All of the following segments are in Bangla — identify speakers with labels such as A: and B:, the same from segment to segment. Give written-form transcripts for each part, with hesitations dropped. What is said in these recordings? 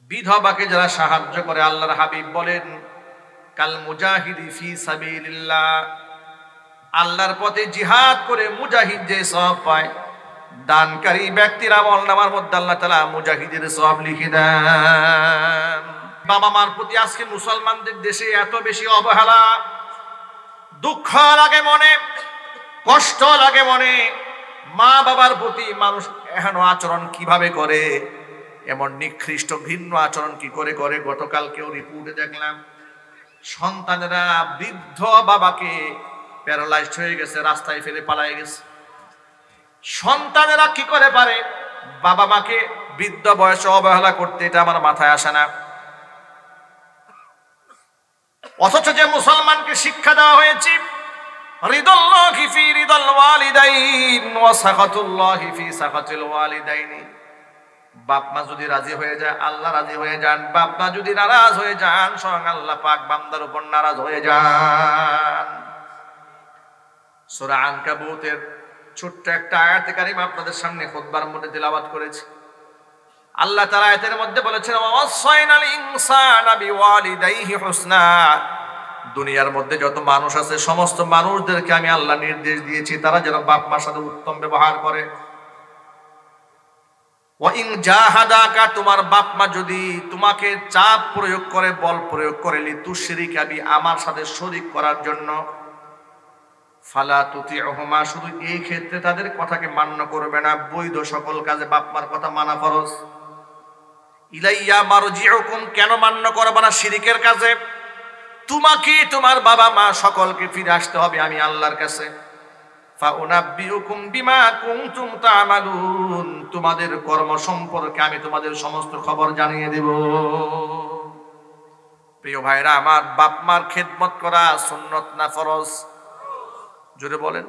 A: বিধবাকে যারা সাহায্য করে, আল্লাহর হাবিব বলেন কাল মুজাহিদি ফি সাবিলিল্লাহ, আল্লাহর পথে জিহাদ করে মুজাহিদ যে সওয়াব পায়, দানকারী ব্যক্তির আমলনামার মধ্যে আল্লাহ তাআলা মুজাহিদের সওয়াব লিখে দেন। বাবা মার প্রতি আজকে মুসলমানদের দেশে এত বেশি অবহেলা, দুঃখ লাগে মনে, কষ্ট লাগে মনে। মা বাবার প্রতি মানুষ এহেন আচরণ কিভাবে করে, এমন নিকৃষ্ট ঘৃণ্য আচরণ কি করে করে। গতকালকেও রিপোর্টে দেখলাম সন্তানেরা বৃদ্ধ বাবাকে প্যারালাইজড হয়ে গেছে, রাস্তায় ফেলে পালিয়ে গেছে। সন্তানেরা কি করে পারে বাবা মাকে বৃদ্ধ বয়সে অবহেলা করতে, এটা আমার মাথায় আসে না। অথচ যে মুসলমানকে শিক্ষা দেওয়া হয়েছে রিদাল্লাহি ফি রিদাল ওয়ালিদাইন ওয়া সাখাতুল্লাহি ফি সাখাতিল ওয়ালিদাইন, বাপ মা যদি রাজি হয়ে যায় আল্লাহ রাজি হয়ে যান, বাপ মা যদি নারাজ হয়ে যান স্বয়ং আল্লাহ পাক বান্দার উপর নারাজ হয়ে যান। সূরা আনকাবুতের ছোট্ট একটা আয়াতে কারিমা আপনাদের সামনে খুতবার মধ্যে তেলাওয়াত করেছি। আল্লাহ তাআলা আয়াতের মধ্যে বলেছেন ওয়াসাইনাল ইনসানা বিওয়ালিদাইহি হুসনা, দুনিয়ার মধ্যে যত মানুষ আছে সমস্ত মানুষদেরকে আমি আল্লাহ নির্দেশ দিয়েছি তারা যেন বাপ মার সাথে উত্তম ব্যবহার করে। ওয়া ইন জাহাদাকা, তোমার বাপ মা যদি তোমাকে চাপ প্রয়োগ করে, বল প্রয়োগ করে, লিতুশরিকা বি, আমার সাথে শরীক করার জন্য, ফালা তুতিউহুমা, শুধু এই ক্ষেত্রে তাদের কথাকে মান্য করবে না, বৈধ সকল কাজে বাপ মার কথা মানা ফরজ। ইলাইয়া মারজিউকুম, কেন মান্য করবে না শিরিকের কাজে? তোমাকে তোমার বাবা মা সকলকে ফিরে আসতে হবে আমি আল্লাহর কাছে। ফাউনাব্বিউকুম বিমা কুনতুম তা'মালুন, তোমাদের কর্ম সম্পর্কে আমি তোমাদের সমস্ত খবর জানিয়ে দেব। প্রিয় ভাইরা আমার, বাপ মার খেদমত করা সুন্নত না ফরজ? জোরে বলেন।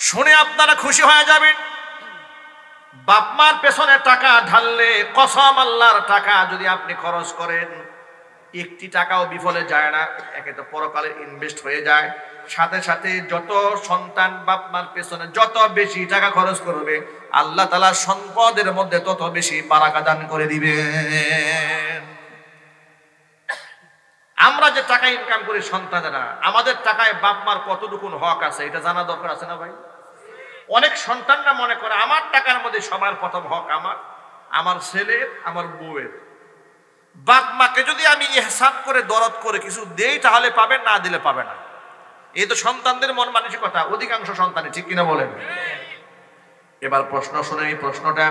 A: শুনে আপনারা খুশি হয়ে যাবেন। বাপ মার পেছনে টাকা ঢাললে, কসম আল্লাহর টাকা যদি আপনি খরচ করেন, একটি টাকাও বিফলে যায় না, একে তো পরকালে ইনভেস্ট হয়ে যায়। সাথে সাথে যত সন্তান বাপ মার পেছনে যত বেশি টাকা খরচ করবে, আল্লাহ তাআলা সম্পদের মধ্যে তত বেশি বারাকা দান করে দিবেন। আমরা যে টাকা ইনকাম করি সন্তানেরা, আমাদের টাকায় বাপ মার কতটুকু হক আছে এটা জানা দরকার আছে না ভাই? অনেক সন্তানরা মনে করে আমার টাকার মধ্যে সবার প্রথম হক আমার, আমার ছেলের, আমার বউয়ের। বাপ মাকে যদি আমি ইহসান করে দরদ করে কিছু দেই তাহলে পাবেন, না দিলে পাবে না। এই তো সন্তানদের মন মানসিকতা অধিকাংশ সন্তানই, ঠিক কিনা বলেন? এবার প্রশ্ন শুনে, এই প্রশ্নটা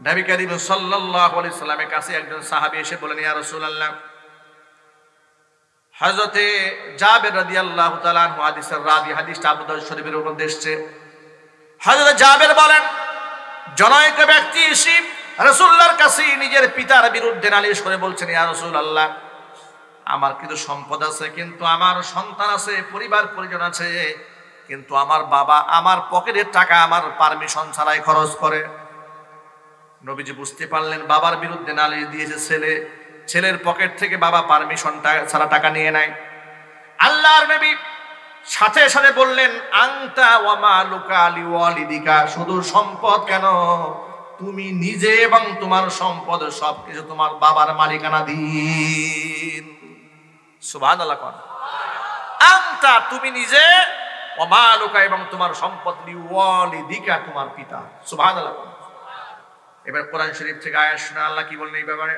A: নবী করিম সাল্লাল্লাহু আলাইহি সাল্লামের কাছে একজন সাহাবী এসে বলেন, ইয়া রাসূলুল্লাহ, হযরতে জাবের রাদিয়াল্লাহু তাআলা আনহু হাদিসের রাবী, হাদিসটা আবু দাউদ শরীফের মধ্যে এসেছে। হযরত জাবের বলেন, জনৈক ব্যক্তি এসে রাসূলুল্লাহর কাছে নিজের পিতার বিরুদ্ধে নালিশ করে বলছেন, ইয়া রাসূলুল্লাহ, আমার কিন্তু সম্পদ আছে, কিন্তু আমার সন্তান আছে, পরিবার পরিজন আছে, কিন্তু আমার বাবা আমার পকেটের টাকা আমার পারমিশন ছাড়াই খরচ করে। নবীজি বুঝতে পারলেন বাবার বিরুদ্ধে নালিশ দিয়েছে ছেলে, ছেলের পকেট থেকে বাবা পারমিশন ছাড়া টাকা নিয়ে নেয়। আল্লাহর নবী সাথে সাথে বললেন, আনতা ওয়া মালুকা লিওয়ালিদিকা, শুধু সম্পদ কেন, তুমি নিজে এবং তোমার সম্পদ সবকিছু তোমার বাবার মালিকানা দিন। সুবহানাল্লাহ। আনতা, তুমি নিজে, ওয়া মালুকা, এবং তোমার সম্পদ, লিওয়ালিদিকা, তোমার পিতা। সুবহানাল্লাহ। এবার কোরআন শরীফ থেকে আয়াত শুনে আল্লাহ কি বলেন এই ব্যাপারে?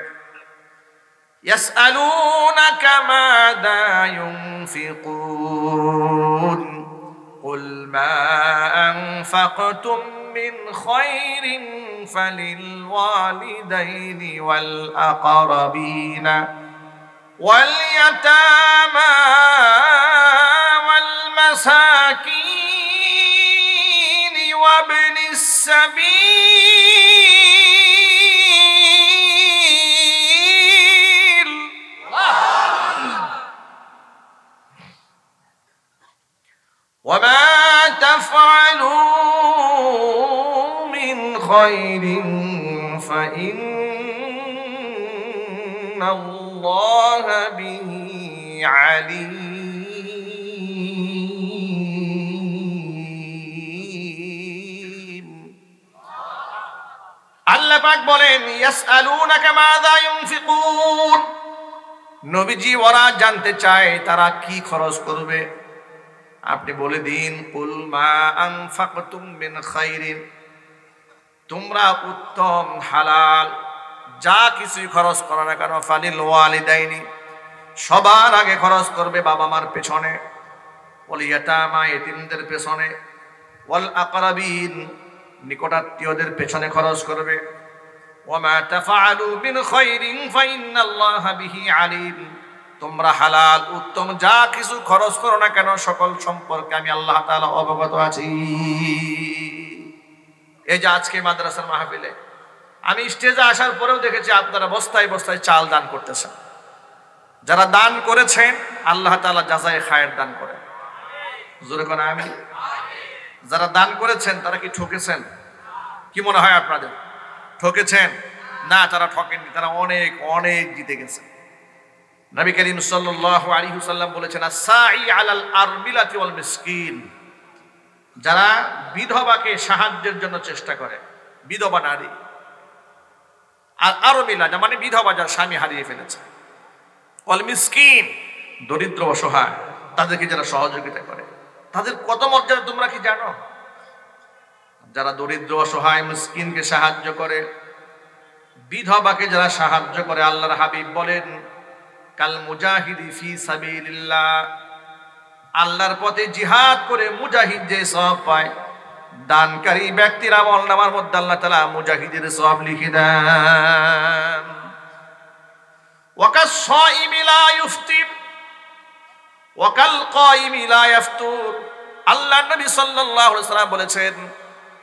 A: ইয়াসআলুনাকা মাযা ইউনফিকুন কুল মা আনফাকতুম মিন খায়রিন ফালিল ওয়ালিদাইনি ওয়াল আকরাবিনা ওয়াল ইয়াতামা ওয়াল মাসাকিন ওয়া ইবনিস সাবিল ওয়া মা তাফআলু মিন খায়রিন ফাইন্নাল্লাহা বিহি আলীম। আল্লাহ আল্লাহ পাক বলেন ইয়াসআলুনাকা মাযা ইউনফিকুন, নবীজি ওরা জানতে চায় তারা কি খরচ করবে। আপনি বলে দিন কুল মা আনফাকতুম মিন খাইরিন, তোমরা উত্তম হালাল যা কিছু খরচ করো না কেন, ফালিল ওয়ালিদাইনি, সবার আগে খরচ করবে বাবা মার পেছনে, ওয়াল ইয়াতামা, এতিমদের পেছনে, ওয়াল আকরাবিন, নিকটাত্মীয়দের পেছনে খরচ করবে। ওয়ামা তাফআলু মিন খাইরিন ফাইন্নাল্লাহা বিহি আলিম, তোমরা হালাল উত্তম যা কিছু খরচ করো না কেন সকল সম্পর্কে আমি আল্লাহ তাআলা অবগত আছি। এই যে আজকে মাদ্রাসার মাহফিলে আমি স্টেজে আসার পরেও দেখেছি আপনারা বস্তায় বস্তায় চাল দান করতেছেন। যারা দান করেছেন আল্লাহ তাআলা জাযায়ে খায়ের দান করেন, জোরে কোন আমিন। যারা দান করেছেন তারা কি ঠকেছেন? কি মনে হয় আপনাদের ঠকেছেন? না, তারা ঠকেননি, তারা অনেক অনেক জিতে গেছে। নবী করিম সাল্লাল্লাহু আলাইহি ওয়াসাল্লাম বলেছেন আস-সাই আলাল আরমিলাতি ওয়াল মিসকিন, যারা বিধবাকে সাহায্যের জন্য চেষ্টা করে, বিধবা নারী, আর আরমিলা মানে বিধবা যার স্বামী হারিয়ে ফেলেছে, ওয়াল মিসকিন দরিদ্র অসহায়, তাদেরকে যারা সহযোগিতা করে, তাদের কত মর্যাদা তোমরা কি জানো? যারা দরিদ্র অসহায় মিসকিনকে সাহায্য করে, বিধবাকে যারা সাহায্য করে, আল্লাহর হাবিব বলেন কাল মুজাহিদি ফি সাবিলিল্লাহ, আল্লাহর পথে জিহাদ করে মুজাহিদ যে সওয়াব পায়, দানকারী ব্যক্তির আমলনামার মধ্যে আল্লাহ তাআলা মুজাহিদের সওয়াব লিখে দেন। ওয়াকাস সাইমি লা ইফতির ওয়াকাল কাইমি লা ইফতুর, আল্লাহর নবী সাল্লাল্লাহু আলাইহি ওয়াসাল্লাম বলেছেন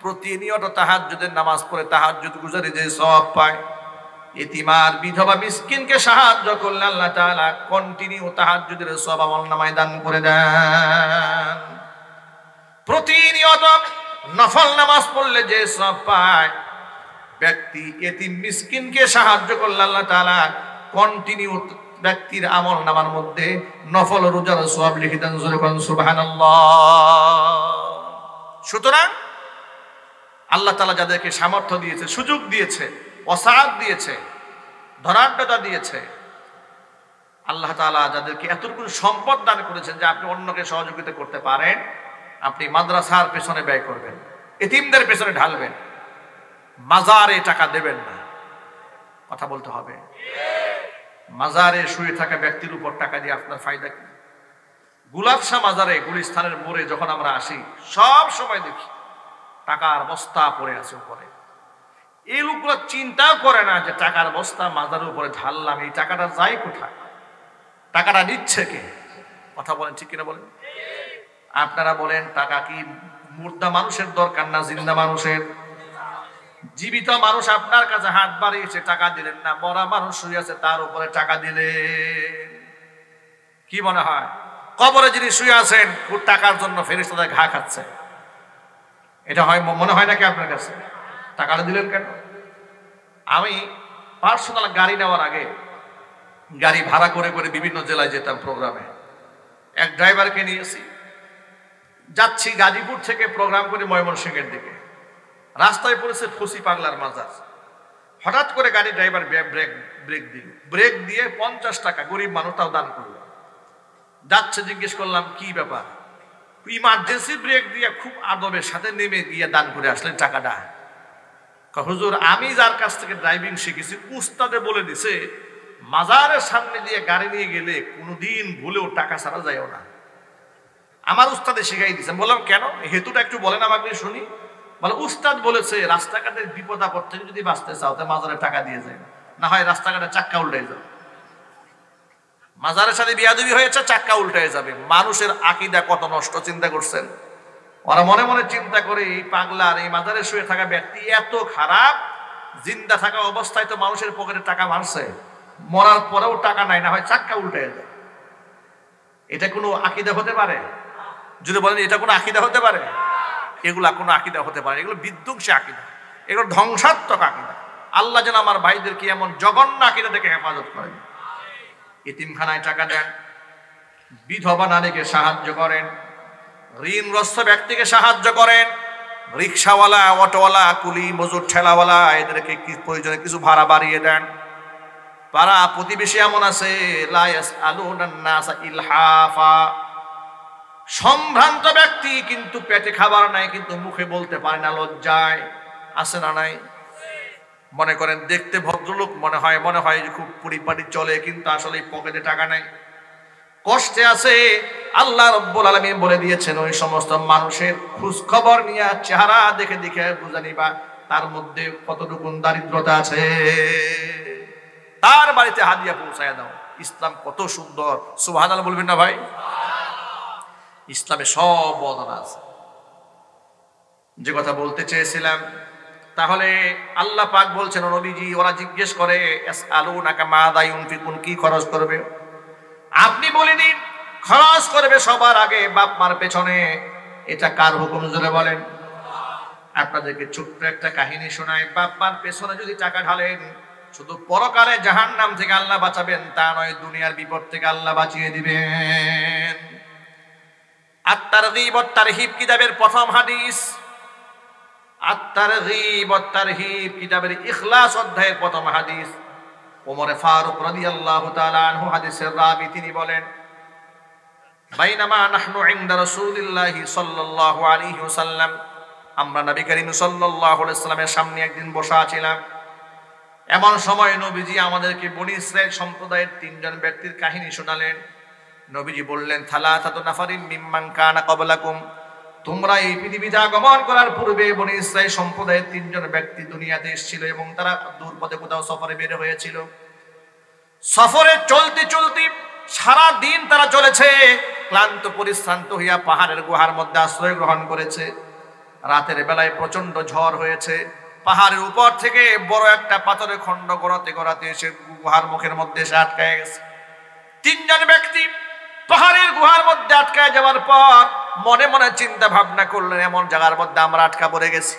A: প্রতিনিয়ত তাহাজ্জুদের নামাজ পড়ে তাহাজ্জুদ গুজারি যে সওয়াব পায়, ইতিমার বিধবা মিসকিনকে সাহায্য করলে আল্লাহ তাআলা কন্টিনিউ তাহাজ্জুদের সওয়াব আমলনামায় দান করে দেন। প্রতিনিয়ত নফল নামাজ পড়লে যে সওয়াব পায়, ব্যক্তি এতিম মিসকিনকে সাহায্য করলে আল্লাহ তাআলা কন্টিনিউ ব্যক্তির আমলনামার মধ্যে নফল রোজার সওয়াব লিখে দেন। সুবহানাল্লাহ। সুতরাং আল্লাহ তাআলা যাদেরকে সামর্থ্য দিয়েছে, সুযোগ দিয়েছে, ওসাআত দিয়েছে, ধনাঢ্যতা দিয়েছে, আল্লাহ তাআলা যাদেরকে এতটুকু সম্পদ দান করেছেন যে আপনি অন্যকে সহযোগিতা করতে পারেন, আপনি মাদ্রাসার পেছনে ব্যয় করবেন, এতিমদের পেছনে ঢালবেন, মাজারে টাকা দেবেন না। কথা বলতে হবে। মাজারে শুয়ে থাকা ব্যক্তির উপর টাকা দিয়ে আপনার ফায়দা কি? গুলাবশা মাজারে গুলিস্তানের মোড়ে যখন আমরা আসি সব সময় দেখি টাকার বস্তা পড়ে আছে উপরে। এই লোকগুলো চিন্তাও করে না যে টাকার বস্তা মাজারের উপরে ঢাললাম, এই টাকাটা যায় কোথায়, টাকাটা নিচ্ছে কে? কথা বলেন, ঠিক কিনা বলেন? আপনারা বলেন টাকা কি মুর্দা মানুষের দরকার না জিন্দা মানুষের? জীবিত মানুষ আপনার কাছে হাত বাড়িয়েছে, টাকা দিলেন না, মরা মানুষ শুয়ে আছে তার উপরে টাকা দিলেন। কি মনে হয় কবরে যিনি শুয়ে আছেন টাকার জন্য ফেরেশতাদের ঘা খাচ্ছে? এটা হয় মনে হয় নাকি আপনার কাছে? টাকাটা দিলেন কেন? আমি পার্সোনাল গাড়ি নেওয়ার আগে গাড়ি ভাড়া করে করে বিভিন্ন জেলায় যেতাম প্রোগ্রামে। এক ড্রাইভারকে নিয়েছি, যাচ্ছি গাজীপুর থেকে প্রোগ্রাম করে ময়মনসিংহের দিকে। রাস্তায় পড়েছে ফুসি পাগলার মাজার। হঠাৎ করে গাড়ি ড্রাইভার ব্রেক দিয়ে 50 টাকা গরিব মানুষ তাও দান করলো। যাচ্ছে, জিজ্ঞেস করলাম কি ব্যাপার? ইমার্জেন্সি ব্রেক দিয়ে খুব আদবের সাথে নেমে গিয়ে দান করে আসলেন টাকাটা। হুজুর আমি যার কাছ থেকে ড্রাইভিং শিখেছি উস্তাদে বলে দিছে মাজারের সামনে দিয়ে গাড়ি নিয়ে গেলে কোনোদিন ভুলেও টাকা ছাড়া যায়ও না। আমার উস্তাদে শিখাই দিয়েছেন। বললাম কেন, হেতুটা একটু বলেন আমাকে শুনি। বলে উস্তাদ বলেছে রাস্তাঘাটের বিপদ আপদ থেকে যদি বাঁচতে চাও তো মাজারে টাকা দিয়ে যায়, না হয় রাস্তাঘাটে চাক্কা উল্টে যাবে। মাজারের সাথে বিয়াদবি হয়েছে, চাক্কা উল্টে যাবে। মানুষের আকীদা কত নষ্ট চিন্তা করছেন। ওরা মনে মনে চিন্তা করে এই পাগলার এই মাজারে শুয়ে থাকা ব্যক্তি এত খারাপ, জিন্দা থাকা অবস্থায় তো মানুষের পকেটে টাকা মারছে, মরার পরেও টাকা নাই, না হয় চাক্কা উল্টে যায়। এটা কোনো আকীদা হতে পারে? যদি বলেন এটা কোনো আকীদা হতে পারে? এগুলা কোনো আকীদা হতে পারে? এগুলো বিধ্বংসী আকীদা, এগুলো ধ্বংসাত্মক আকীদা। আল্লাহ যেন আমার ভাইদেরকে এমন জঘন্য আকীদা থেকে হেফাজত করেন। এতিমখানায় টাকা দেন, বিধবা নারীকে সাহায্য করেন, ঋণগ্রস্ত ব্যক্তিকে সাহায্য করেন, রিক্সাওয়ালা, অটোওয়ালা, কুলি মজুর, ঠেলাওয়ালা এদেরকে কি প্রয়োজনে কিছু ভাড়া বাড়িয়ে দেন। পাড়া প্রতিবেশী এমন আছে লা ইয়াসআলুনান নাসা ইলহাফা, সম্ভ্রান্ত ব্যক্তি কিন্তু পেটে খাবার নাই, কিন্তু মুখে বলতে পারে না লজ্জায়। আছে না নাই? মনে করেন দেখতে ভদ্রলোক মনে হয় যে খুব পরিপাটি চলে, কিন্তু আসলে পকেটে টাকা নাই, কষ্টে আছে। আল্লাহ রাব্বুল আলামিন বলে দিয়েছেন ওই সমস্ত মানুষের খোঁজ খবর নিয়ে চেহারা দেখে দেখে বুঝে নিবা তার মধ্যে কতটুকু দারিদ্রতা আছে। তার বাড়িতে হাদিয়া পৌঁছায় দাও। ইসলাম কত সুন্দর, সুবহানাল্লাহ বলবেন না ভাই? ইসলামে সব বর্ণনা আছে। যে কথা বলতে চেয়েছিলাম, তাহলে আল্লাহ পাক বলছেন নবীজি, ওরা জিজ্ঞেস করে ইয়াসআলুনাকা মাযা ইউনফিকুন, কি খরচ করবে? আপনি বলে দিন খরচ করবে সবার আগে বাপ মার পেছনে। এটা কার হুকুম জোরে বলেন? আপনাদেরকে ছোট্ট একটা কাহিনী শোনাই। বাপ মার পেছনে যদি টাকা ঢালেন, শুধু পরকালে জাহান্নাম থেকে আল্লাহ বাঁচাবেন তা নয়, দুনিয়ার বিপদ থেকে আল্লাহ বাঁচিয়ে দিবেন। আত-তারগীব ওয়াত তারহিব কিতাবের প্রথম হাদিস, আত-তারগীব ওয়াত তারহিব কিতাবের ইখলাস অধ্যায়ের প্রথম হাদিস। ওমর ফারুক রাদিয়াল্লাহু তাআলা আনহু হাদিসের রাবী, তিনি বলেন, বাইনামা নাহনু ইনদা রাসূলিল্লাহি সাল্লাল্লাহু আলাইহি ওয়াসাল্লাম, আমরা নবী করিম সাল্লাল্লাহু আলাইহি ওয়াসাল্লামের সামনে একদিন বসা ছিলাম। এমন সময় নবীজি আমাদেরকে বনী ইসরাইল সম্প্রদায়ের তিনজন ব্যক্তির কাহিনী শোনালেন। নবীজি বললেন, থালাথাতু নাফারিন মিম্মান কানা ক্বাবলাকুম, তোমরা এই পৃথিবীতে আগমন করার পূর্বে বনী ইসরাইল সম্প্রদায়ের তিনজন ব্যক্তি দুনিয়াতে এসেছিল এবং তারা দূর পথে কোথাও সফরে বের হয়েছিল। সফরে চলতে চলতে সারা দিন তারা চলেছে, ক্লান্ত পরিশ্রান্ত হইয়া পাহাড়ের গুহার মধ্যে আশ্রয় গ্রহণ করেছে। রাতের বেলায় প্রচন্ড ঝড় হয়েছে, পাহাড়ের উপর থেকে বড় একটা পাথরের খণ্ড গড়াতে গড়াতে এসে গুহার মুখের মধ্যে এসে আটকায় গেছে। তিনজন ব্যক্তি পাহাড়ের গুহার মধ্যে আটকায় যাওয়ার পর মনে মনে চিন্তা ভাবনা করলেন, এমন জায়গার মধ্যে আমরা আটকা পড়ে গেছি,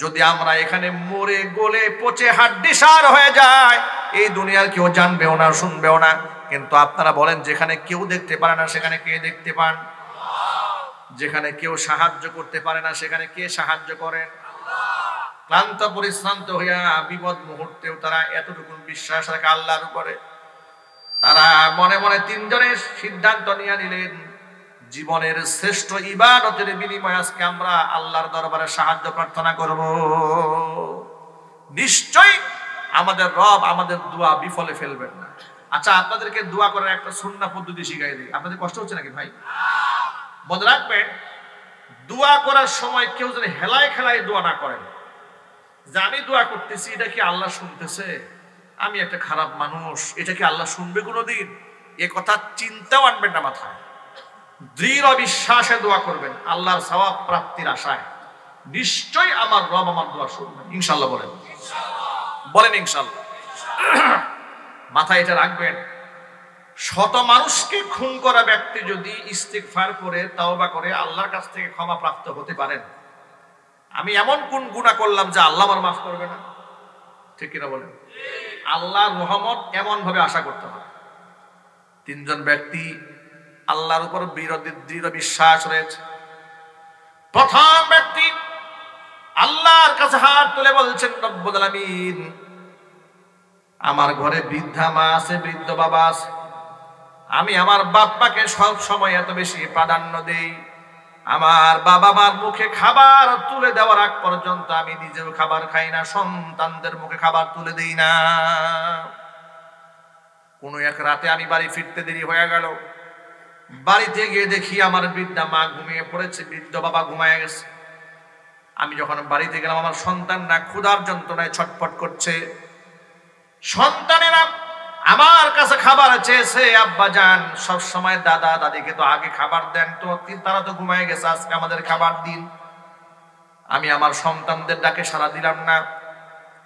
A: যদি আমরা এখানে মরে গলে পচে হাড্ডিসার হয়ে যায়, এই দুনিয়ার কেউ জানবেও না, শুনবেও না। কিন্তু আপনারা বলেন, যেখানে কেউ দেখতে পারে না সেখানে কে দেখতে পান? যেখানে কেউ সাহায্য করতে পারে না সেখানে কে সাহায্য করেন? ক্লান্ত পরিশ্রান্ত হইয়া বিপদ মুহূর্তেও তারা এতটুকু বিশ্বাস রাখে আল্লাহর উপরে। তারা মনে মনে তিনজনের সিদ্ধান্ত নিয়ে নিলেন, জীবনের শ্রেষ্ঠ ইবাদতের বিনিময়ে আজকে আমরা আল্লাহর দরবারে সাহায্য প্রার্থনা করব। নিশ্চয়ই আমাদের রব আমাদের দোয়া বিফলে ফেলবেন না। আচ্ছা, আপনাদেরকে দোয়া করার একটা সুন্নাহ পদ্ধতি শিখাই দিই। আপনাদের কষ্ট হচ্ছে নাকি ভাই? মনে রাখবেন, দোয়া করার সময় কেউ যেন হেলায় খেলায় দোয়া না করেন, যে আমি দোয়া করতেছি এটা কি আল্লাহ শুনতেছে, আমি একটা খারাপ মানুষ, এটা কি আল্লাহ শুনবে কোনোদিন, এ কথা চিন্তাও আনবেন না মাথায়। দৃঢ় বিশ্বাসে দোয়া করবেন, আল্লাহর সওয়াব প্রাপ্তির আশায়। নিশ্চয়ই আমার রব আমার দোয়া শুনবেন, ইনশাআল্লাহ বলেন। বলেন ইনশাআল্লাহ। মাথায় এটা রাখবেন, শত মানুষকে খুন করা ব্যক্তি যদি ইস্তিগফার করে তাওবা করে আল্লাহর কাছ থেকে ক্ষমা প্রাপ্ত হতে পারেন, আমি এমন কোন গুনাহ করলাম যে আল্লাহ আমার মাফ করবে না? ঠিক কিনা বলেন? আল্লাহর রহমত এমন ভাবে আশা করতে হবে। তিনজন ব্যক্তি আল্লাহর উপর দৃঢ় বিশ্বাস রয়েছে। প্রথম ব্যক্তি আল্লাহর কাছে হাত তুলে বলছেন, রব্বুল আলামিন, আমার ঘরে বৃদ্ধা মা আছে, বৃদ্ধ বাবা আছে, আমি আমার বাপ্পাকে সব সময় এত বেশি প্রাধান্য দেই, আমার বাবা মার মুখে খাবার তুলে দেওয়ার আগ পর্যন্ত আমি নিজেও খাবার খাই না, সন্তানদের মুখে খাবার তুলে দেই না। কোনো এক রাতে আমি বাড়ি ফিরতে দেরি হয়ে গেল, বাড়িতে গিয়ে দেখি আমার বৃদ্ধা মা ঘুমিয়ে পড়েছে, বৃদ্ধ বাবা ঘুমায় গেছে। আমি যখন বাড়িতে গেলাম, আমার সন্তানরা ক্ষুধার যন্ত্রণায় ছটফট করছে। সন্তানেরা আমার কাছে খাবার চেয়েছে, আব্বা জান সব সময় দাদা দাদিকে তো আগে খাবার দেন, তো তারা তো ঘুমায় গেছে, আজকে আমাদের খাবার দিন। আমি আমার সন্তানদের ডাকে সাড়া দিলাম না,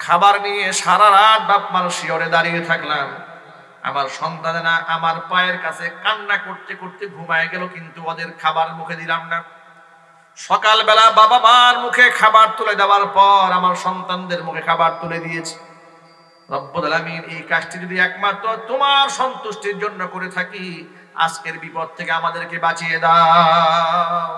A: খাবার নিয়ে সারা রাত বাপ মার শিয়রে দাঁড়িয়ে থাকলাম। আমার সন্তানেরা আমার পায়ের কাছে কান্না করতে করতে ঘুমায় গেল, কিন্তু ওদের খাবার মুখে দিলাম না। সকালবেলা বাবা মার মুখে খাবার তুলে দেওয়ার পর আমার সন্তানদের মুখে খাবার তুলে দিয়েছি। রব্বুল আলামিন, এই কাজটি যদি একমাত্র তোমার সন্তুষ্টির জন্য করে থাকি, আজকের বিপদ থেকে আমাদেরকে বাঁচিয়ে দাও।